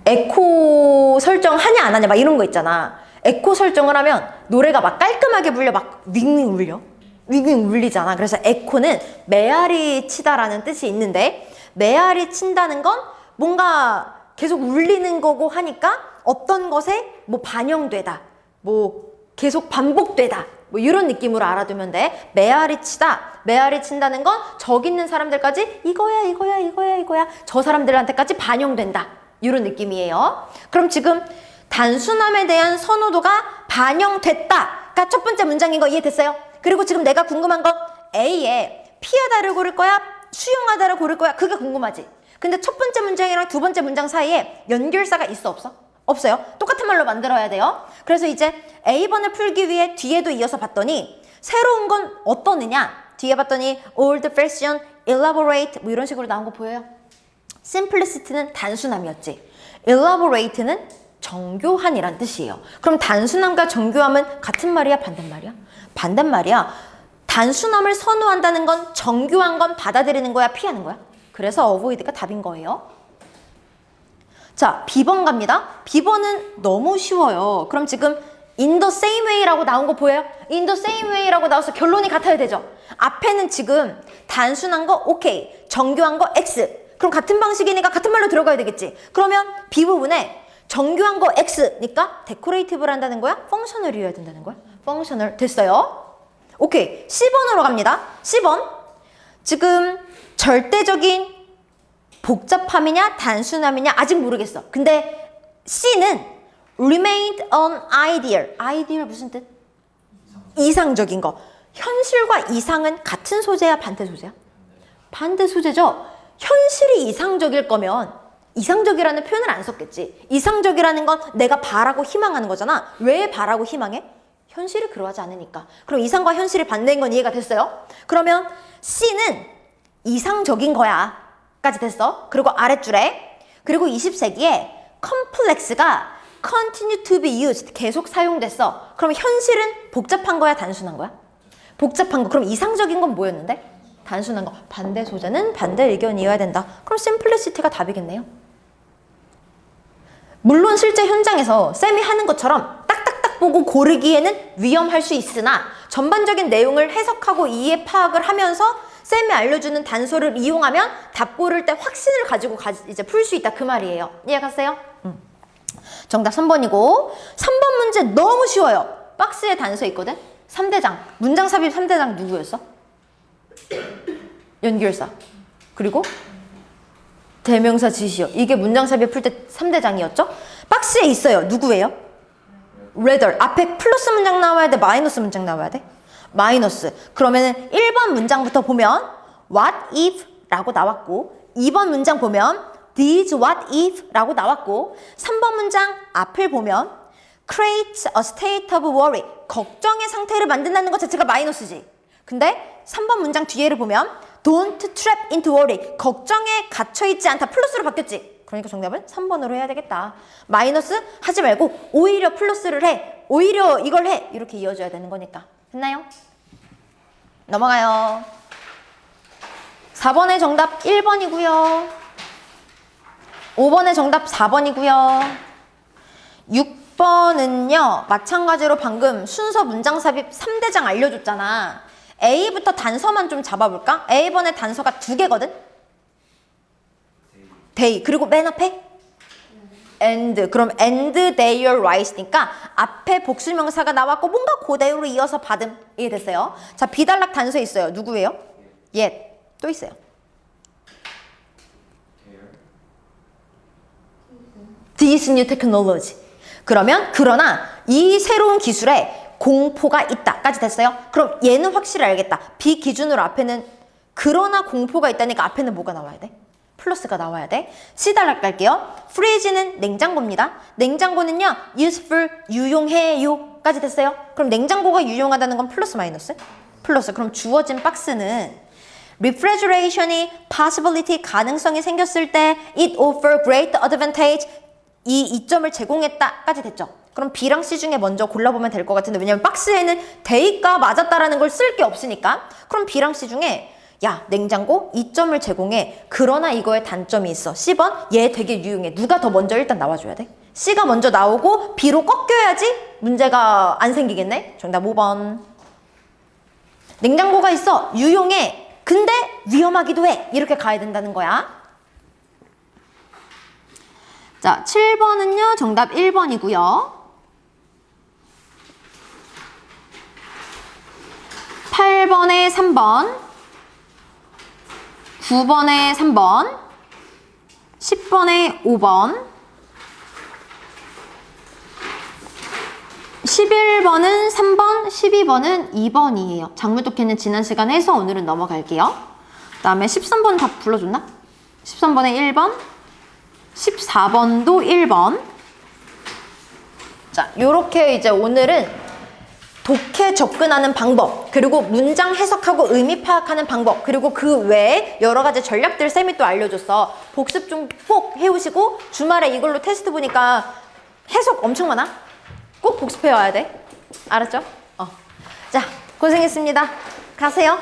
에코 설정하냐 안 하냐 막 이런 거 있잖아. 에코 설정을 하면 노래가 막 깔끔하게 불려 막 윙윙 울려. 윙윙 울리잖아. 그래서 에코는 메아리 치다라는 뜻이 있는데 메아리 친다는 건 뭔가 계속 울리는 거고 하니까 어떤 것에 뭐 반영되다, 뭐 계속 반복되다 뭐 이런 느낌으로 알아두면 돼. 메아리 치다. 메아리 친다는 건 저기 있는 사람들까지 이거야. 저 사람들한테까지 반영된다. 이런 느낌이에요. 그럼 지금 단순함에 대한 선호도가 반영됐다가 첫 번째 문장인 거 이해됐어요? 그리고 지금 내가 궁금한 건 A에 피하다를 고를 거야? 수용하다를 고를 거야? 그게 궁금하지? 근데 첫 번째 문장이랑 두 번째 문장 사이에 연결사가 있어 없어? 없어요. 똑같은 말로 만들어야 돼요. 그래서 이제 A번을 풀기 위해 뒤에도 이어서 봤더니 새로운 건 어떠느냐? 뒤에 봤더니 old fashion, elaborate 뭐 이런 식으로 나온 거 보여요? simplicity는 단순함이었지. elaborate는 정교한이란 뜻이에요. 그럼 단순함과 정교함은 같은 말이야? 반대말이야? 반대말이야. 단순함을 선호한다는 건 정교한 건 받아들이는 거야? 피하는 거야? 그래서 avoid가 답인 거예요. 자, B번 갑니다. B번은 너무 쉬워요. 그럼 지금 in the same way라고 나온 거 보여요? in the same way라고 나와서 결론이 같아야 되죠. 앞에는 지금 단순한 거 오케이, 정교한 거 X. 그럼 같은 방식이니까 같은 말로 들어가야 되겠지. 그러면 B 부분에 정교한 거 X니까 데코레이티브를 한다는 거야? 펑셔널이 해야 된다는 거야? 펑셔널 됐어요. 오케이, C번으로 갑니다. C번 지금 절대적인 복잡함이냐 단순함이냐 아직 모르겠어. 근데 C는 remained an ideal. ideal 무슨 뜻? 이상적인 거. 현실과 이상은 같은 소재야 반대 소재야? 반대 소재죠. 현실이 이상적일 거면 이상적이라는 표현을 안 썼겠지. 이상적이라는 건 내가 바라고 희망하는 거잖아. 왜 바라고 희망해? 현실이 그러하지 않으니까. 그럼 이상과 현실이 반대인 건 이해가 됐어요? 그러면 C는 이상적인 거야 까지 됐어. 그리고 아랫줄에 그리고 20세기에 complex가 continue to be used 계속 사용됐어. 그럼 현실은 복잡한 거야 단순한 거야? 복잡한 거. 그럼 이상적인 건 뭐였는데? 단순한 거. 반대 소재는 반대 의견이어야 된다. 그럼 simplicity가 답이겠네요. 물론 실제 현장에서 쌤이 하는 것처럼 딱딱딱 보고 고르기에는 위험할 수 있으나 전반적인 내용을 해석하고 이해 파악을 하면서 쌤이 알려주는 단서를 이용하면 답 고를 때 확신을 가지고 이제 풀 수 있다 그 말이에요. 이해 갔어요? 정답 3번이고 3번 문제 너무 쉬워요. 박스에 단서 있거든? 3대장. 문장 삽입 3대장 누구였어? 연결사. 그리고 대명사 지시어. 이게 문장 삽입 풀 때 3대장이었죠? 박스에 있어요. 누구예요? rather. 앞에 플러스 문장 나와야 돼? 마이너스 문장 나와야 돼? 마이너스. 그러면은 1번 문장부터 보면 what if 라고 나왔고 2번 문장 보면 did what if 라고 나왔고 3번 문장 앞을 보면 create a state of worry 걱정의 상태를 만든다는 것 자체가 마이너스지. 근데 3번 문장 뒤에를 보면 don't trap into worry 걱정에 갇혀있지 않다 플러스로 바뀌었지. 그러니까 정답은 3번으로 해야 되겠다. 마이너스 하지 말고 오히려 플러스를 해. 오히려 이걸 해. 이렇게 이어져야 되는 거니까. 됐나요? 넘어가요. 4번의 정답 1번이고요. 5번의 정답 4번이고요. 6번은요. 마찬가지로 방금 순서 문장 삽입 3대장 알려줬잖아. A부터 단서만 좀 잡아볼까? A번의 단서가 2개거든? day. 그리고 맨 앞에? and. 그럼 and they are right니까 앞에 복수명사가 나왔고 뭔가 그대로 이어서 받음. 이해됐어요? 자, 비단락 단서 있어요. 누구예요? yet. 또 있어요. This new technology. 그러나 이 새로운 기술에 공포가 있다까지 됐어요. 그럼 얘는 확실히 알겠다. B 기준으로 앞에는 그러나 공포가 있다니까 앞에는 뭐가 나와야 돼? 플러스가 나와야 돼. C 단락 갈게요. freeze는 냉장고입니다. 냉장고는요. useful, 유용해요 까지 됐어요. 그럼 냉장고가 유용하다는 건 플러스 마이너스? 플러스. 그럼 주어진 박스는 refrigeration이 possibility, 가능성이 생겼을 때 it offer great advantage, 이 이점을 제공했다 까지 됐죠. 그럼 B랑 C 중에 먼저 골라보면 될 것 같은데 왜냐면 박스에는 대입과 맞았다라는 걸 쓸 게 없으니까. 그럼 B랑 C 중에 야, 냉장고 이점을 제공해. 그러나 이거에 단점이 있어. C번 얘 되게 유용해. 누가 더 먼저 일단 나와줘야 돼? C가 먼저 나오고 B로 꺾여야지 문제가 안 생기겠네. 정답 5번. 냉장고가 있어. 유용해. 근데 위험하기도 해. 이렇게 가야 된다는 거야. 자, 7번은요. 정답 1번이고요. 8번에 3번, 9번에 3번, 10번에 5번, 11번은 3번, 12번은 2번이에요. 작물독해는 지난 시간에 해서 오늘은 넘어갈게요. 그 다음에 13번 다 불러줬나? 13번에 1번, 14번도 1번. 자, 요렇게 이제 오늘은 독해 접근하는 방법, 그리고 문장 해석하고 의미 파악하는 방법, 그리고 그 외에 여러 가지 전략들 쌤이 또 알려줬어. 복습 좀 꼭 해오시고 주말에 이걸로 테스트 보니까 해석 엄청 많아. 꼭 복습해 와야 돼. 알았죠? 자, 고생했습니다. 가세요.